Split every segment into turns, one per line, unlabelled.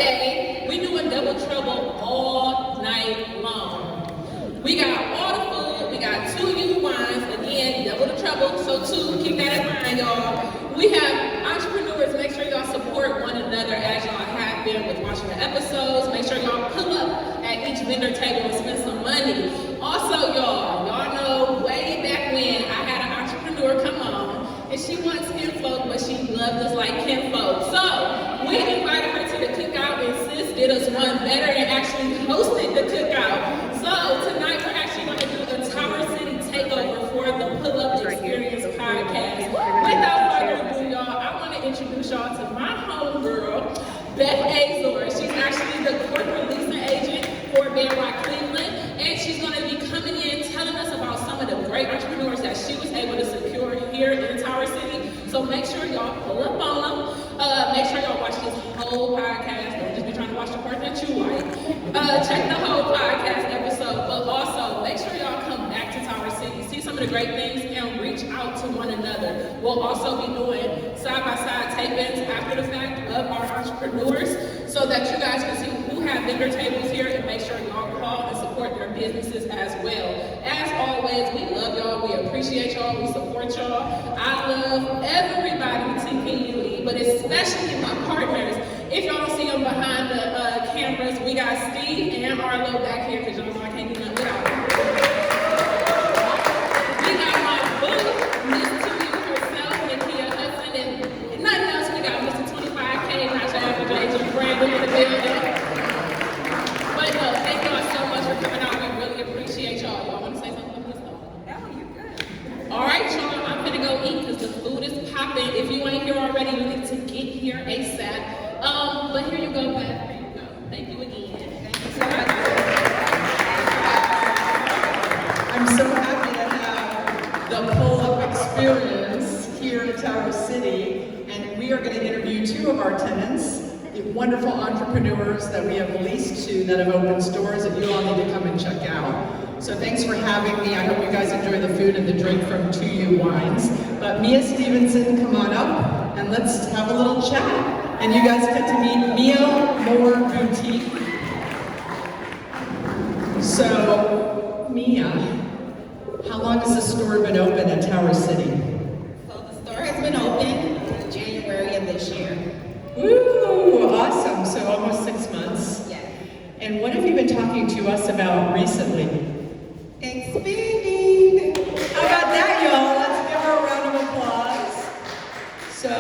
Saturday, we doing double trouble all night long. We got all the food, we got 2 wines, again, double the trouble, so 2, keep that in mind, y'all. We have entrepreneurs, make sure y'all support one another as y'all have been with watching the episodes. Make sure y'all pull up at each vendor table and spend some money. Also, y'all know way back when I had an entrepreneur come on, and she wants kinfolk, but she loved us like kinfolk. So we invited her to the cookout, and sis did us one better and actually hosted the cookout. So tonight we're actually going to do the Tower City takeover for the Pull Up Experience podcast. Without further ado, y'all, I want to introduce y'all to my homegirl, Beth Azor. She's actually the corporate leasing agent for Bedrock Cleveland, and she's going to be coming in telling us about some of the great entrepreneurs that she was able to secure here in Tower City. So make sure y'all pull up on them. Make sure y'all watch this whole podcast. Don't just be trying to watch the part that you like. Check the whole podcast episode, but also make sure y'all come back to Tower City, see some of the great things, and reach out to one another. We'll also be doing side-by-side tape-ins after the fact of our entrepreneurs so that you guys can see who have vendor tables here and make sure y'all call and support their businesses as well. As always, we love y'all, we appreciate y'all, we support y'all. I love everybody in TPUE, but especially my partners. If y'all don't see them behind the cameras, we got Steve and Arlo back here because y'all know I can't do nothing without them. We got my boo, Miss TPUE herself, Nakia Hudson, and nothing else. We got Mr. 25K, not your average age, Brandon in the building. But no, thank y'all so much for coming out. We really appreciate y'all. Y'all want to say something about this though?
No, you're good.
All right, y'all, I'm gonna go eat because the food is popping. If you ain't here already, you need to get here ASAP. But here you go, Beth. Here you go. Thank you again.
Thank you so much. I'm so happy to have the pull-up experience here in Tower City, and we are going to interview 2 of our tenants, the wonderful entrepreneurs that we have leased to that have opened stores that you all need to come and check out. So thanks for having me. I hope you guys enjoy the food and the drink from 2 Wines. But Mia Stevenson, come on up and let's have a little chat. And you guys get to meet Mia Moore Boutique. So, Mia, how long has the store been open at Tower City?
So the store has been open January of this year.
Woo, awesome. So almost 6 months.
Yes.
And what have you been talking to us about recently?
Expanding.
How about that, y'all? Let's give her a round of applause. So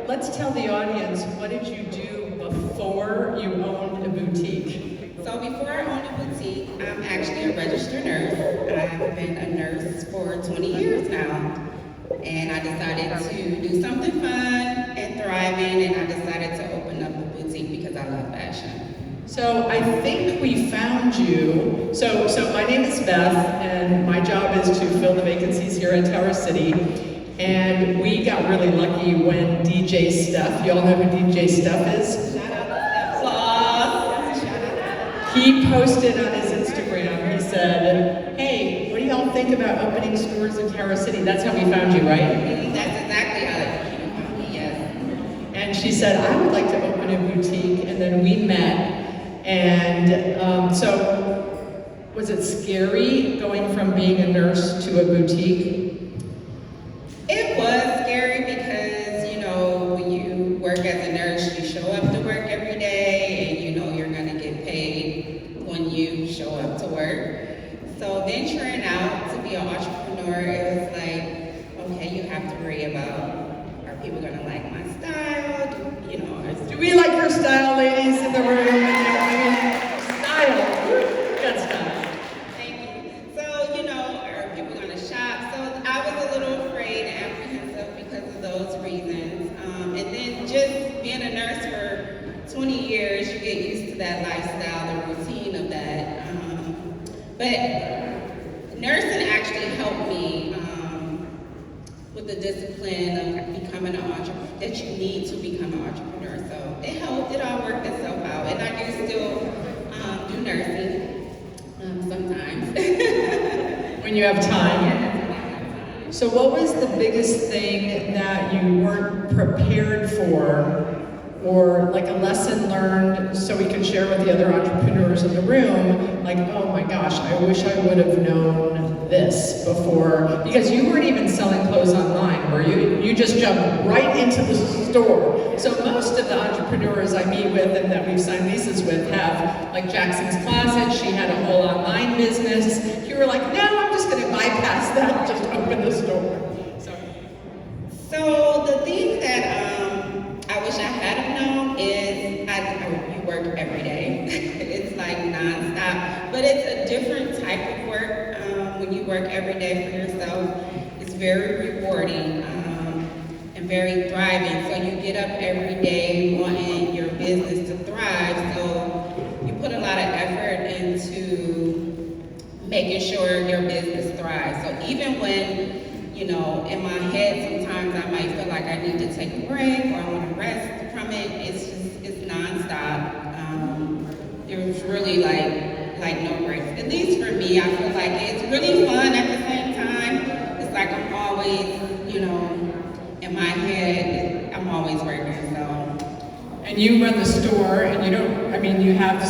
let's tell the audience, what did you do before you owned a boutique?
So before I owned a boutique, I'm actually a registered nurse. I've been a nurse for 20 years now. And I decided to do something fun and thriving, and I decided to open up a boutique because I love fashion.
So I think we found you. So my name is Beth, and my job is to fill the vacancies here at Tower City. And we got really lucky when DJ Steph, y'all know who DJ Steph is?
Shout out to Steph. Shout out.
He posted on his Instagram, he said, hey, what do y'all think about opening stores in Tower City? That's how we found you, right?
That's exactly how it found me, yes.
And she said, I would like to open a boutique, and then we met. And so, was it scary going from being a nurse to a boutique?
It was scary because, when you work as a nurse, you show up to work every day and you're going to get paid when you show up to work. So venturing out to be an entrepreneur, it was like, okay, you have to worry about, are people going to like my style?
Do we like her style, ladies in the room? Style. Good style.
Thank you. So, are people going to shop? So I was a little afraid and apprehensive because of those reasons. And then just being a nurse for 20 years, you get used to that lifestyle, the routine of that. But nursing actually helped me with the discipline of becoming an entrepreneur, that you need to become an entrepreneur. So it helped, it all worked itself out. And I do still do nursing sometimes.
When you have time. So what was the biggest thing that you weren't prepared for or like a lesson learned so we can share with the other entrepreneurs in the room, like, oh my gosh, I wish I would have known this before, because you weren't even selling clothes online, were you? You just jumped right into the store. So most of the entrepreneurs I meet with and that we've signed leases with have, like Jackson's Closet, she had a whole online business. You were like, no, I'm just gonna bypass that, just open the store.
So the thing that I wish I had have known is you work every day. It's like nonstop, but it's a different type of work. When you work every day for yourself, it's very rewarding and very thriving. So you get up every day wanting your business to thrive. So you put a lot of effort into making sure your business thrives. So even when, you know, in my head, sometimes I might feel like I need to take a break or I want to rest from it. It's nonstop. There's really like no breaks. At least for me, I feel like it's really fun at the same time. It's like I'm always, you know, in my head, I'm always working, so.
And you run the store, and you don't, I mean, you have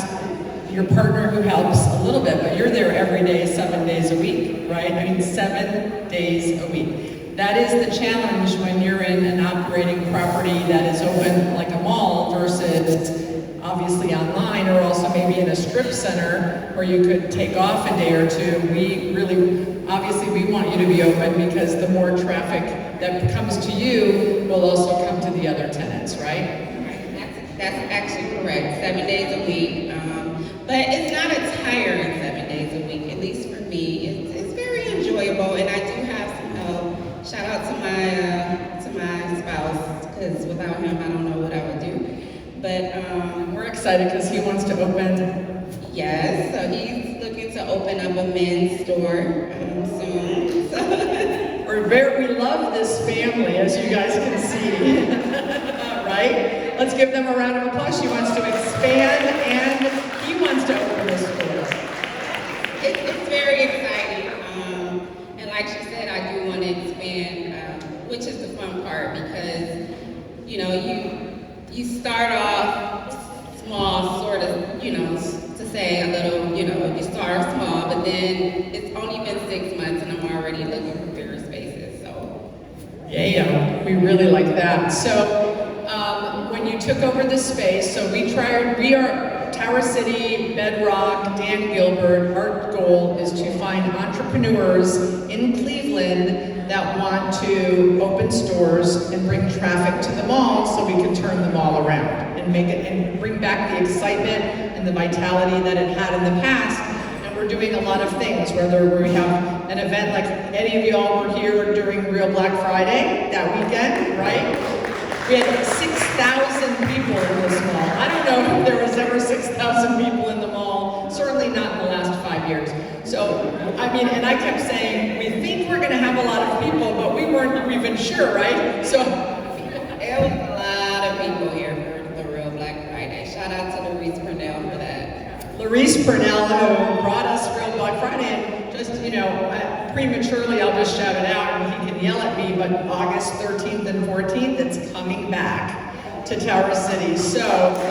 your partner who helps a little bit, but you're there every day, 7 days a week, right? I mean, 7 days a week. That is the challenge when you're in an operating property that is open like a mall versus obviously online, or also maybe in a strip center where you could take off a day or two. We really, obviously we want you to be open because the more traffic that comes to you will also come to the other tenants, right?
That's actually correct, 7 days a week. But it's not a tiring 7 days a week, at least for me. It's very enjoyable, and I do have some help. Shout out to my spouse, because without him, I don't know what I would do. But
we're excited because he wants to open.
Yes, so he's looking to open up a men's store soon. So.
We love this family, as you guys can see, right? Let's give them a round of applause. She wants to expand and he wants to open this store.
It's very exciting. And like she said, I do want to expand, which is the fun part, because, you know, you start off small, sort of, you know, to say a little, you know, you start off small, but then it's only been 6 months and I'm already looking for bigger spaces, so.
Yeah, we really like that. So, when you took over the space, so we are Tower City, Bedrock, Dan Gilbert. Our goal is to find entrepreneurs in Cleveland that want to open stores and bring traffic to the mall so we can turn the mall around and make it and bring back the excitement and the vitality that it had in the past. And we're doing a lot of things, whether we have an event like any of y'all were here during Real Black Friday that weekend, right? We had 6,000 people in this mall. I don't know if there was ever 6,000 people in the mall, certainly not in the last 5 years. So, I mean, and I kept saying, we think we're gonna have a lot of people, but we weren't even sure, right? So,
there was a lot of people here for the Real Black Friday. Shout out to Larice Purnell for that.
Larice Purnell, who brought us Real Black Friday, and just, you know, prematurely, I'll just shout it out, and he can yell at me, but August 13th and 14th, it's coming back to Tower City. So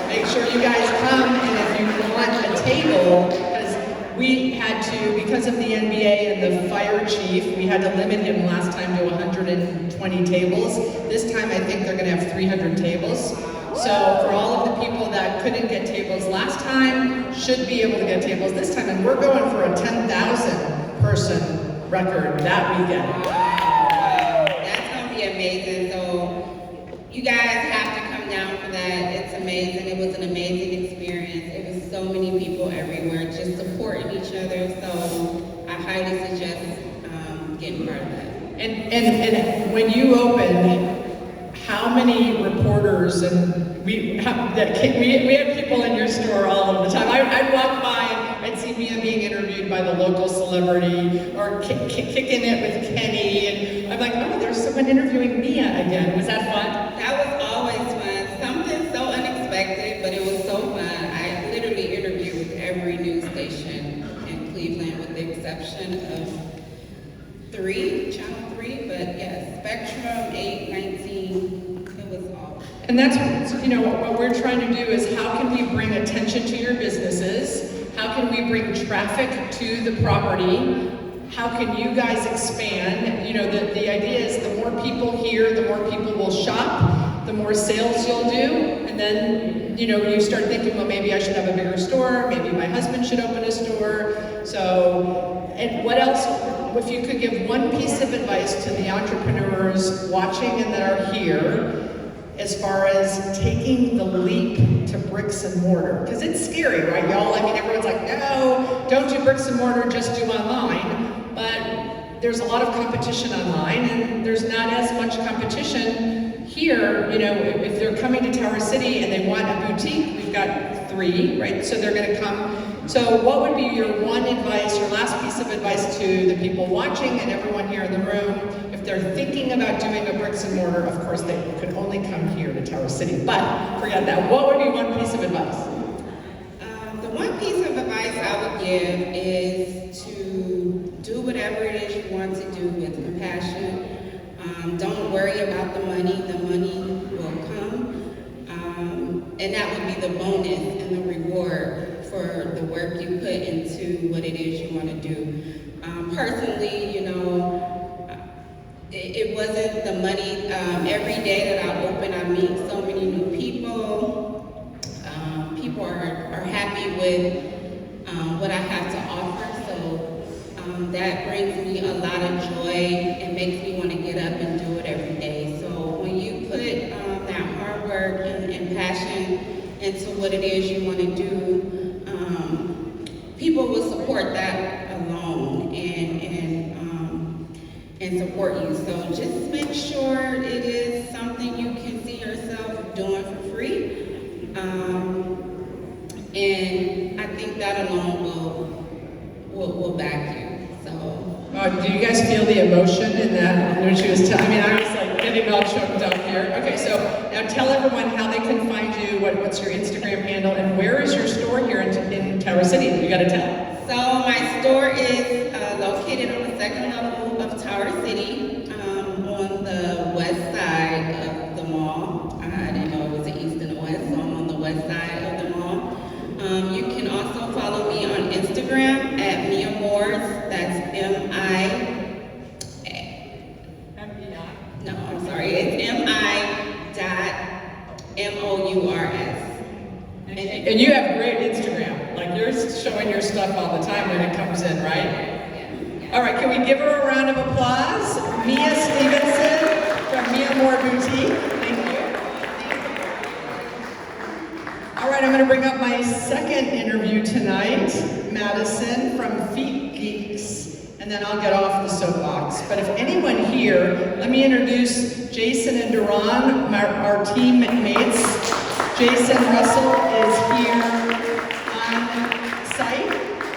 make sure you guys come, and if you want a table, because we had to, because of the NBA and the fire chief, we had to limit him last time to 120 tables. This time I think they're gonna have 300 tables. So for all of the people that couldn't get tables last time, should be able to get tables this time, and we're going for a 10,000 person record that weekend.
Wow. That's gonna be amazing. So you guys have to come down for that. It's amazing. It was an amazing experience. It was so many people everywhere just supporting each other. So I highly suggest getting part of that.
And when you opened, how many reporters and we had people in your store all of the time. I'd walk by, I'd see Mia being interviewed by the local celebrity, or kicking it with Kenny, and I'm like, oh, there's someone interviewing Mia again. Was that fun?
That was always fun. Something so unexpected, but it was so fun. I literally interviewed with every news station in Cleveland, with the exception of Channel 3, but yes, Spectrum, 8, 19, it was all.
And that's, what we're trying to do is how can we bring attention to your businesses? How can we bring traffic to the property? How can you guys expand? The idea is the more people here, the more people will shop, the more sales you'll do, and then, you start thinking, well, maybe I should have a bigger store, maybe my husband should open a store. So, and what else, if you could give one piece of advice to the entrepreneurs watching and that are here, as far as taking the leap to bricks and mortar, because it's scary, right, y'all? I mean, everyone's like, no, don't do bricks and mortar, just do online. But there's a lot of competition online, and there's not as much competition here. If they're coming to Tower City and they want a boutique, we've got 3, right? So they're going to come. So what would be your one advice, your last piece of advice to the people watching and everyone here in the room? If they're thinking about doing a bricks and mortar, of course they could only come here to Tower City, but forget that. What would be one piece of advice?
The one piece of advice I would give is to do whatever it is you want to do with compassion. Don't worry about the money will come. And that would be the bonus and the reward for the work you put into what it is you want to do. Personally, it wasn't the money. Every day that I open, I meet so many new people. People are happy with what I have to offer, so that brings me a lot of joy and makes me want to get up and do it every day. So when you put that hard work and passion into what it is you want to do, people will support that alone and support you. So just make sure it is something you can see yourself doing for free. And I think that alone will back you. So.
Do you guys feel the emotion in that when she was telling? I was like getting all choked up here. Okay, so now tell everyone how they can find you. What's your Instagram handle, and where is your store here in Tower City? You got to tell.
So my store is located on the 2nd level of Tower City, on the west side of the mall. I didn't know it was the east and the west, so I'm on the west side of the mall. You can also follow me on Instagram at Mia Moores. That's M-I.MOURS.
And you have great Instagram. Like, you're showing your stuff all the time when it comes in, right?
Yeah.
All right, can we give her a round of applause? Mia Stevenson from Mia Moore Boutique. Thank you. All right, I'm going to bring up my second interview tonight, Madison from Feet Geeks, and then I'll get off the soapbox. But if anyone here, let me introduce Jason and Duran, our teammates. Jason Russell is here on site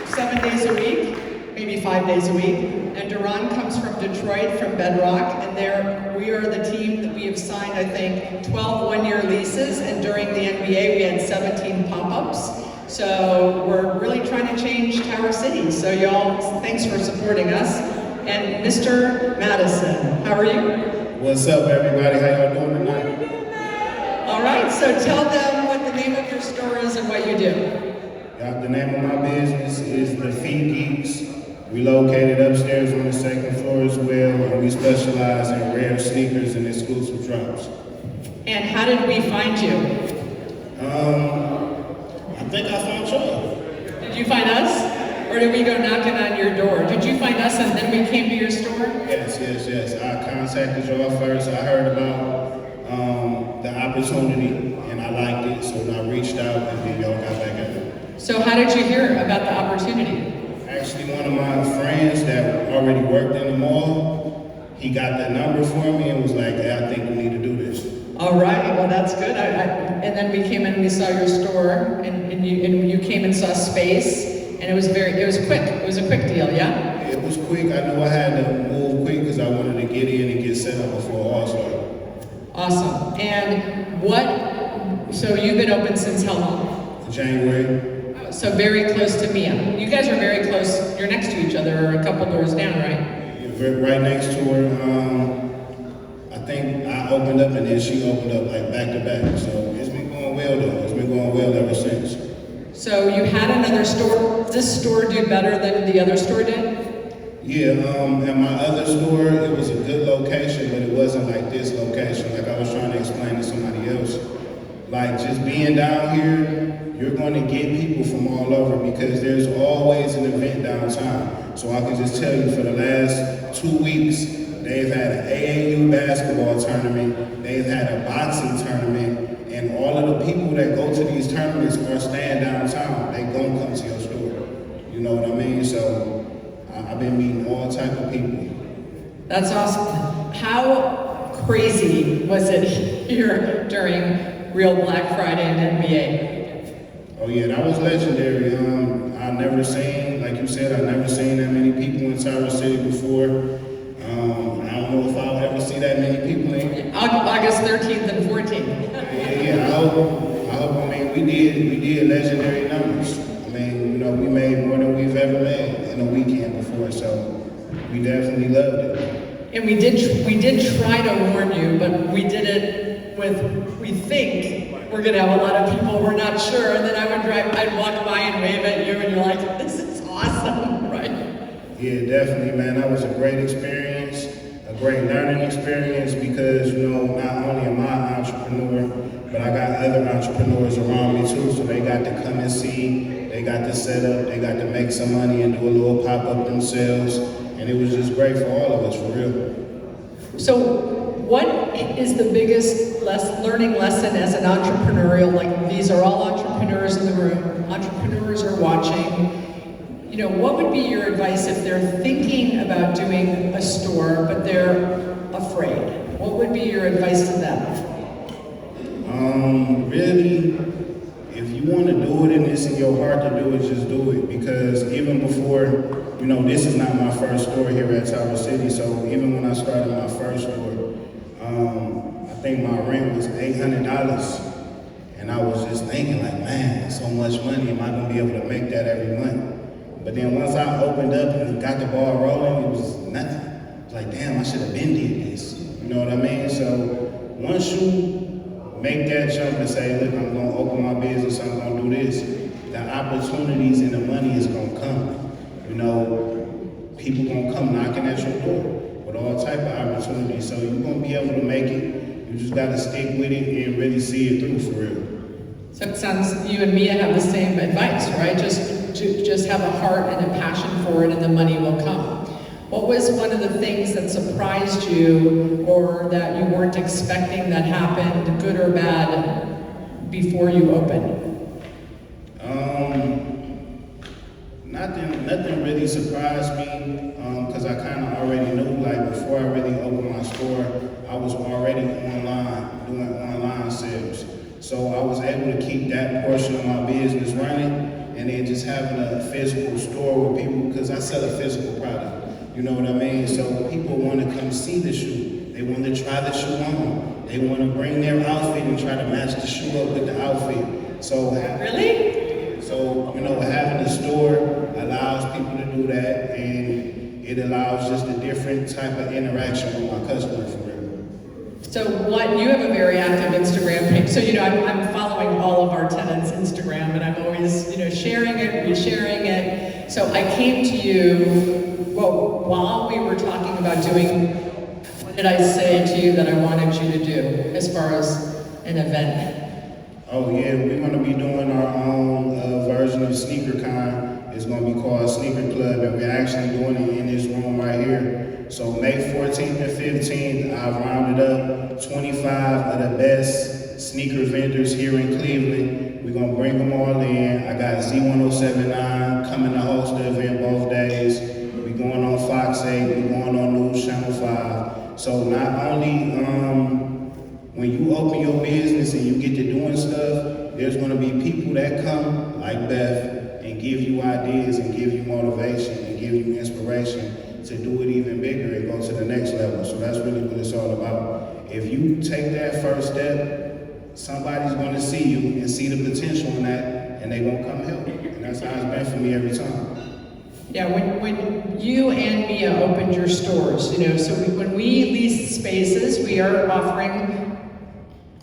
7 days a week, maybe 5 days a week. And Duran comes from Detroit, from Bedrock, and we are the team that we have signed, I think, 12 one-year leases, and during the NBA we had 17 pop-ups. So we're really trying to change Tower City. So y'all, thanks for supporting us. And Mr. Madison, how are you?
What's up, everybody? How y'all doing tonight?
All right, so tell them what the name of your store is and what you do.
The name of my business is The Feet Geeks. We located upstairs on the 2nd floor as well, and we specialize in rare sneakers and exclusive drops.
And how did we find you?
I think I found y'all.
Did you find us? Or did we go knocking on your door? Did you find us and then we came to your store?
Yes. I contacted y'all first. I heard about the opportunity, and I liked it, so I reached out, and then y'all got back at it.
So how did you hear about the opportunity?
Actually, one of my friends that already worked in the mall, he got the number for me and was like, hey, I think we need to do this.
All right, well that's good. And then we came in and we saw your store, and you came and saw space, and it was quick. It was a quick deal, yeah?
It was quick. I knew I had to move quick because I wanted to get in and get set up before all started.
Awesome. And so you've been open since how long?
January.
So very close to Mia. You guys are very close. You're next to each other, or a couple doors down, right?
Right next to her. I think I opened up and then she opened up like back to back. So it's been going well though. It's been going well ever since.
So you had another store. Does this store do better than the other store did?
Yeah, at my other store, it was a good location, but it wasn't like this location. Like I was trying to explain to somebody else. Like just being down here, you're going to get people from all over because there's always an event downtown. So I can just tell you for the last 2 weeks, they've had an AAU basketball tournament, they've had a boxing tournament, and all of the people that go to these tournaments are staying downtown. They gonna come to your store. You know what I mean? So I've been meeting all type of people.
That's awesome. How crazy was it here during Real Black Friday and NBA?
Oh yeah, that was legendary. I never seen, like you said, I never seen that many people in Tower City before. I don't know if I'll ever see that many people in.
August 13th and 14th.
Yeah, I mean, we did legendary numbers. I mean, you know, we made more than we've ever made in a weekend before, so we definitely loved it.
And we did try to warn you, but we did it with, we think we're gonna have a lot of people, we're not sure, and then I'd walk by and wave at you, and you're like, this is awesome, right?
Yeah, definitely, man. That was a great experience, a great learning experience because, you know, not only am I an entrepreneur, but I got other entrepreneurs around me too, so they got to come and see, they got to set up, they got to make some money and do a little pop-up themselves, and it was just great for all of us, for real.
So what is the biggest learning lesson as an entrepreneurial, like these are all entrepreneurs in the room, entrepreneurs are watching, you know, what would be your advice if they're thinking about doing a store, but they're afraid? What would be your advice to them?
Really, if you want to do it and it's in your heart to do it, just do it. Because even before, you know, this is not my first store here at Tower City. So even when I started my first store, I think my rent was $800. And I was just thinking like, man, so much money, am I gonna be able to make that every month? But then once I opened up and got the ball rolling, it was nothing. It was like, damn, I should have been did this. You know what I mean? So once you make that jump and say, look, I'm gonna open my business, I'm gonna do this, the opportunities and the money is gonna come. You know, people gonna come knocking at your door with all type of opportunities. So you're gonna be able to make it. You just gotta stick with it and really see it through for real.
So it sounds you and Mia have the same advice, right? Just have a heart and a passion for it and the money will come. What was one of the things that surprised you or that you weren't expecting that happened, good or bad, before you opened?
Nothing really surprised me because I kind of already knew, like before I really opened my store, I was already online, doing online sales. So I was able to keep that portion of my business running and then just having a physical store with people, because I sell a physical product, you know what I mean? So people want to come see the shoe. They want to try the shoe on. They want to bring their outfit and try to match the shoe up with the outfit. So
Really?
So, you know, having a store allows people to do that, and it allows just a different type of interaction with my customer for real.
So you have a very active Instagram page. So, you know, I'm following all of our tenants' Instagram, and I'm always, you know, sharing it, resharing it. So I came to you, well, while we were talking about doing, what did I say to you that I wanted you to do as far as an event?
Oh yeah, we're gonna be doing our own version of SneakerCon. It's gonna be called Sneaker Club, and we're actually doing it in this room right here. So May 14th and 15th, I've rounded up 25 of the best sneaker vendors here in Cleveland. We're gonna bring them all in. I got Z1079 coming to host the event both days. We're going on Fox 8, we're going on News Channel 5. So not only when you open your business and you get to doing stuff, there's gonna be people that come, like Beth, and give you ideas and give you motivation and give you inspiration to do it even bigger and go to the next level. So that's really what it's all about. If you take that first step, somebody's gonna see you and see the potential in that, and they're gonna come help you. And that's how it's been for me every time.
Yeah, when you and Mia opened your stores, so when we lease spaces, we are offering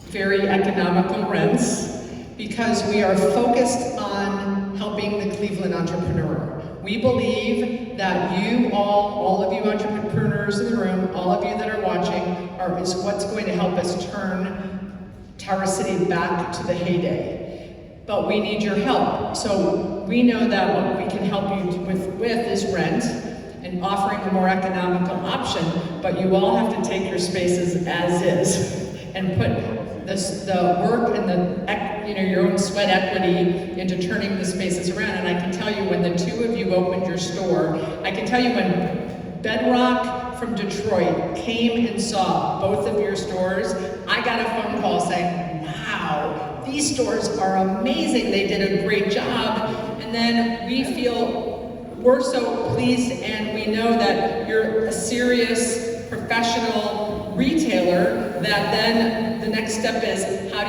very economical rents because we are focused on helping the Cleveland entrepreneur. We believe that you all of you entrepreneurs in the room, all of you that are watching, is what's going to help us turn Tower City back to the heyday. But we need your help. So we know that what we can help you with is rent and offering a more economical option, but you all have to take your spaces as is and put the work and your own sweat equity into turning the spaces around. And I can tell you when the two of you opened your store, I can tell you when Bedrock from Detroit came and saw both of your stores, I got a phone call saying, wow, these stores are amazing. They did a great job. And then we're so pleased, and we know that you're a serious professional retailer, that then the next step is how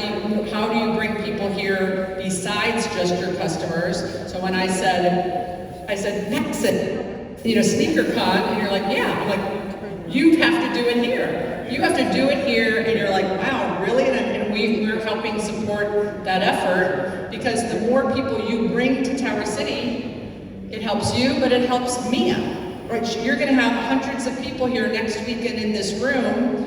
do you bring people here besides just your customers? So when I said Nexit, SneakerCon, and you're like, yeah, I'm like, you have to do it here. You have to do it here, and you're like, wow, really? And we're helping support that effort, because the more people you bring to Tower City, it helps you, but it helps Mia. Right? You're going to have hundreds of people here next weekend in this room.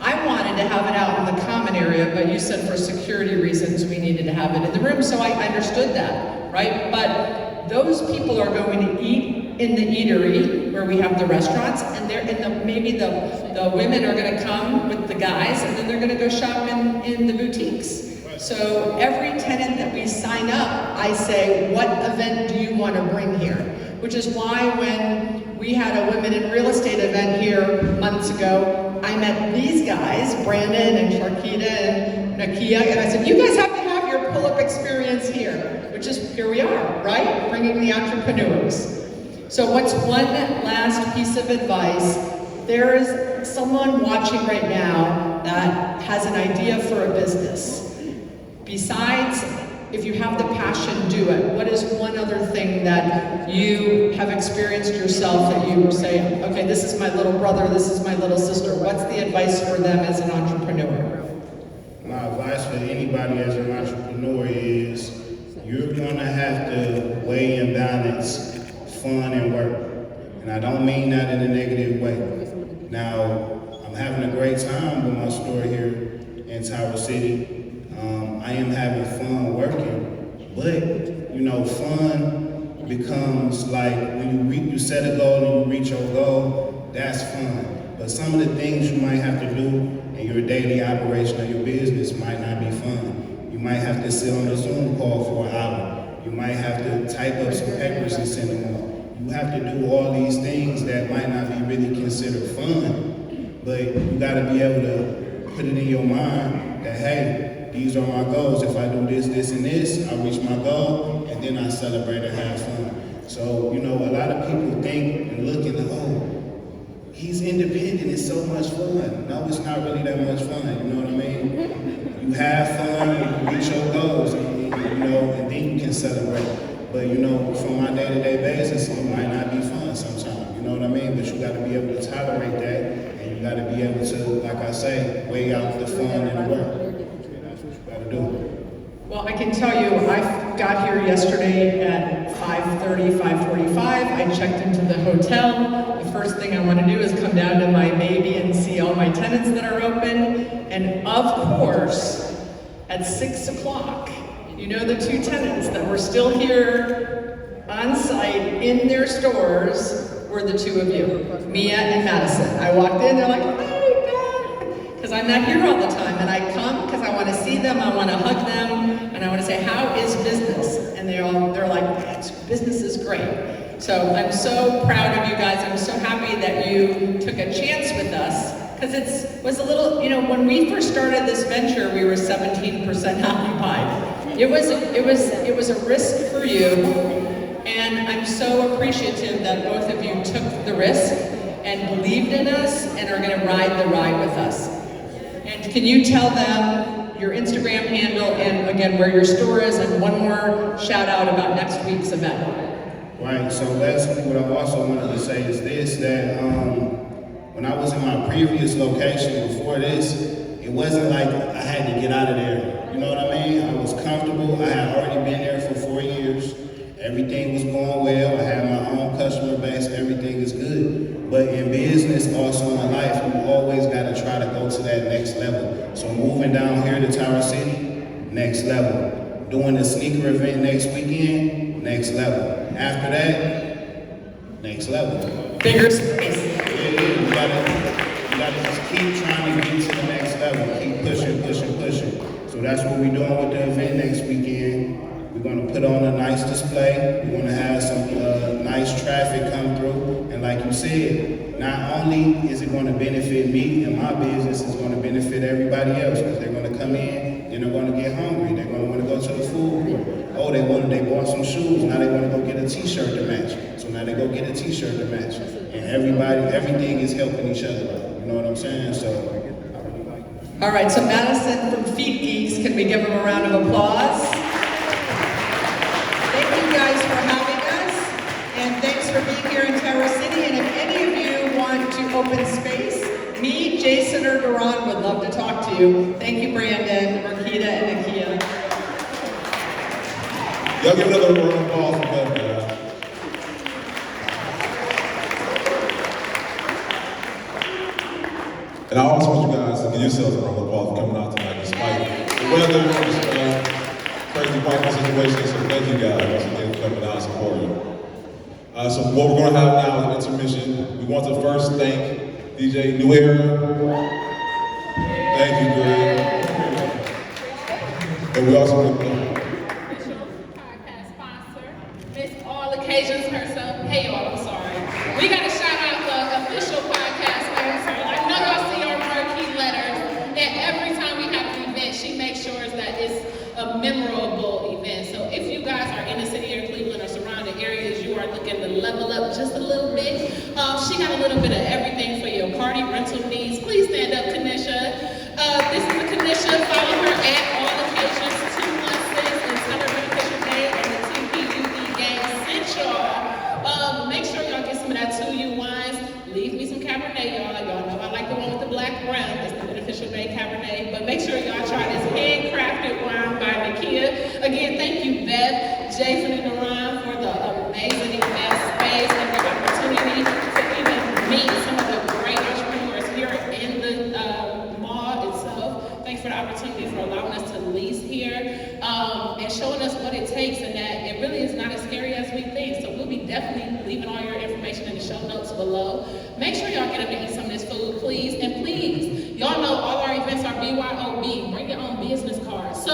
I wanted to have it out in the common area, but you said for security reasons we needed to have it in the room, so I understood that, right? But those people are going to eat in the eatery where we have the restaurants, and maybe the women are going to come with the guys, and then they're going to go shop in the boutiques. So every tenant that we sign up, I say, what event do you want to bring here? Which is why when we had a Women in Real Estate event here months ago, I met these guys, Brandon and Sharkita and Nakia, and I said, you guys have to have your pull-up experience here, which is, here we are, right? Bringing the entrepreneurs. So what's one last piece of advice? There is someone watching right now that has an idea for a business. Besides, if you have the passion, do it. What is one other thing that you have experienced yourself that you say, okay, this is my little brother, this is my little sister. What's the advice for them as an entrepreneur?
My advice for anybody as an entrepreneur is you're going to have to weigh and balance fun and work. And I don't mean that in a negative way. Now, I'm having a great time with my store here in Tower City. I am having fun working, but fun becomes like when you set a goal and you reach your goal, that's fun. But some of the things you might have to do in your daily operation of your business might not be fun. You might have to sit on a Zoom call for an hour. You might have to type up some papers and send them on. You have to do all these things that might not be really considered fun, but you gotta be able to put it in your mind that, hey, these are my goals. If I do this, this, and this, I reach my goal, and then I celebrate and have fun. So, a lot of people think and look and oh, he's independent, it's so much fun. No, it's not really that much fun, you know what I mean? You have fun, you reach your goals, and then you can celebrate. But, from my day-to-day basis, it might not be fun sometimes, you know what I mean? But you gotta be able to tolerate that, and you gotta be able to, like I say, weigh out the fun and the work.
Well, I can tell you, I got here yesterday at 5:30, 5:45. I checked into the hotel. The first thing I want to do is come down to my baby and see all my tenants that are open. And of course, at 6 o'clock, the two tenants that were still here on site in their stores were the two of you, Mia and Madison. I walked in, they're like, because I'm not here all the time, and I come because I want to see them, I want to hug them, and I want to say, how is business? And they're like, business is great. So I'm so proud of you guys. I'm so happy that you took a chance with us, because it was a little, when we first started this venture, we were 17% occupied. It was a risk for you, and I'm so appreciative that both of you took the risk and believed in us and are going to ride the ride with us. And can you tell them your Instagram handle and again where your store is, and one more shout out about next week's event?
Right, so basically what I also wanted to say is this, that when I was in my previous location before this, it wasn't like I had to get out of there. You know what I mean? I was comfortable. I had already been there for 4 years. Everything was going well. I had my own customer base. Everything is good. But in business, also in life, you always got to try to go to that next level. So moving down here to Tower City, next level. Doing the sneaker event next weekend, next level. After that, next level.
Bigger space.
You gotta just keep trying to get to the next level. Keep pushing, pushing, pushing. So that's what we're doing with the event next weekend. We're gonna put on a nice display. We're gonna have some nice traffic come through. And like you said, not only is it gonna benefit me and my business, it's gonna benefit everybody else because they're gonna come in, then they're gonna get hungry. They're gonna wanna go to the food court. Oh, they bought some shoes. Now they wanna go get a t-shirt to match. So now they go get a t-shirt to match. And everything is helping each other out. You know what I'm saying? So I really like it.
All right, so Madison from Feet Geeks, can we give him a round of applause? Thank you guys for having us, and thanks for being here in Tower City. And if any of you want to open space, me, Jason, or Duran would love to talk to you. Thank you, Brandon, Marquita, and Nakia.
Y'all give another round of applause for them, guys. And I also want you guys to give yourselves a round of applause for coming out tonight despite the weather, crazy parking situation. So thank you guys once again for coming out and supporting. So what we're going to have now is an intermission. We want to first thank DJ New Era. Thank you, Greg. And we also want to
Official podcast sponsor, Miss All Occasions herself. Hey y'all, I'm sorry. We got to shout out the official podcast sponsor. I know y'all see our marquee letters, and every time we have an event, she makes sure that it's a memorable event. So if you guys are in the city of Cleveland or surrounding areas, you are looking to level up just a little bit. She got a little bit of everything for your party rental needs. Please stand up, Kanisha. This is Kanisha. Follow her at All Occasions 216 and tell her beneficial day and the TPUE gang sent y'all. Make sure y'all get some of that 2U wines. Leave me some Cabernet, y'all. Y'all know I like the one with the black rum. It's the beneficial day Cabernet. But make sure y'all try this handcrafted wine by Nakia. Again, thank you, Beth, Jason, and Duran for the amazing event space and the opportunity to even meet some of the great entrepreneurs here in the mall itself. Thanks for the opportunity for allowing us to lease here and showing us what it takes, and that it really is not as scary as we think. So we'll be definitely leaving all your information in the show notes below. Make sure y'all get up and eat some of this food, please. And please, y'all know all our events are BYOB. Bring your own business cards. So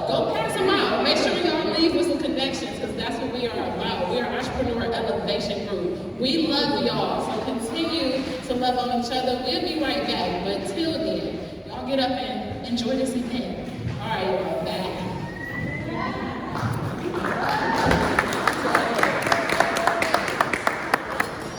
go pass them out. Make sure y'all leave with some connections, because that's what we are about. We are Entrepreneur Elevation Group. We love y'all, so continue to love on each other. We'll be right back, but till then, y'all get up and enjoy this event. All right, y'all, back.